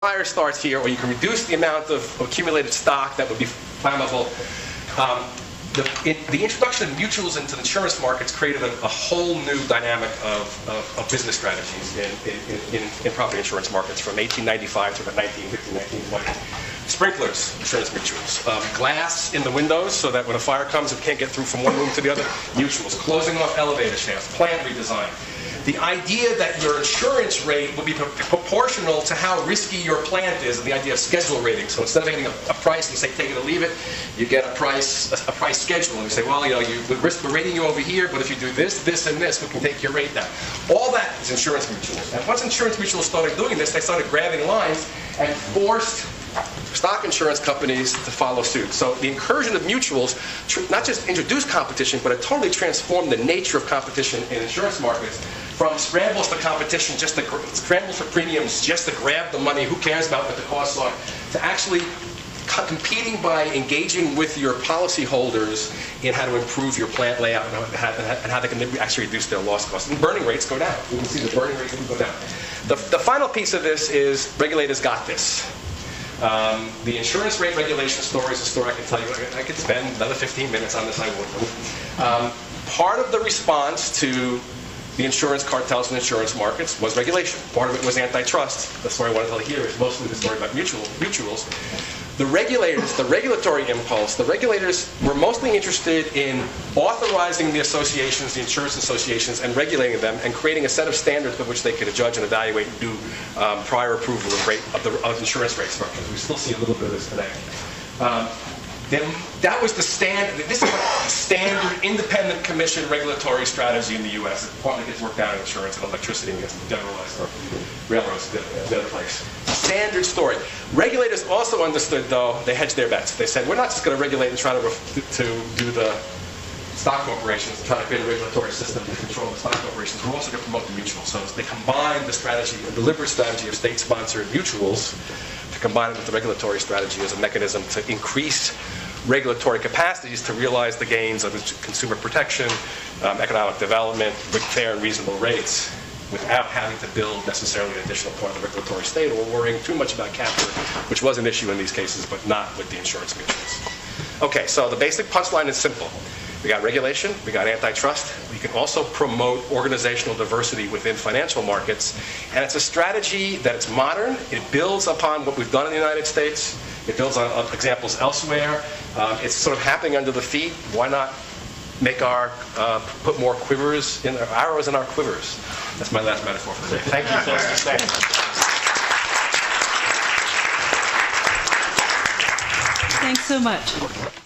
fire starts here, or you can reduce the amount of accumulated stock that would be flammable. The introduction of mutuals into the insurance markets created a whole new dynamic of business strategies in property insurance markets from 1895 to about 1950, 1920. Sprinklers, insurance mutuals. Glass in the windows so that when a fire comes it can't get through from one room to the other, mutuals. Closing off elevator shafts, plant redesign. The idea that your insurance rate will be proportional to how risky your plant is, and the idea of schedule rating. So instead of getting a price and you say take it or leave it, you get a price schedule, and you say, well, we're rating you over here, but if you do this, this, and this, we can take your rate down. All that is insurance mutuals. And once insurance mutuals started doing this, they started grabbing lines and forced stock insurance companies to follow suit. So the incursion of mutuals not just introduced competition, but it totally transformed the nature of competition in insurance markets. From scrambles for competition, scrambles for premiums, just to grab the money, who cares about what the costs are, to actually competing by engaging with your policyholders in how to improve your plant layout and how they can actually reduce their loss costs. And burning rates go down. You can see the burning rates go down. The final piece of this is regulators got this. The insurance rate regulation story is a story I can tell you. I could spend another 15 minutes on this. I wouldn't. Part of the response to the insurance cartels and insurance markets was regulation. Part of it was antitrust. The story I want to tell here is mostly the story about mutuals. The regulators, the regulatory impulse, the regulators were mostly interested in authorizing the associations, the insurance associations, and regulating them and creating a set of standards by which they could judge and evaluate and do prior approval of insurance rate structures. We still see a little bit of this today. That was the standard. This is a standard independent commission regulatory strategy in the U.S. It partly gets worked out in insurance and electricity and gets generalized, or railroads, the other place. Standard story. Regulators also understood, though, they hedged their bets. They said, we're not just going to regulate and try to do the stock corporations, try to create a regulatory system to control the stock corporations. We're also going to promote the mutuals. So they combined the strategy, the deliberate strategy of state-sponsored mutuals, to combine it with the regulatory strategy as a mechanism to increase regulatory capacities to realize the gains of consumer protection, economic development, with fair and reasonable rates, without having to build necessarily an additional part of the regulatory state or worrying too much about capture, which was an issue in these cases, but not with the insurance mutuals. Okay, so the basic punchline is simple. We got regulation, we got antitrust. We can also promote organizational diversity within financial markets. And it's a strategy that's modern. It builds upon what we've done in the United States. It builds on examples elsewhere. It's sort of happening under the feet. Why not make put more quivers in arrows in our quivers? That's my last metaphor for today. Thank you so much. Thanks so much.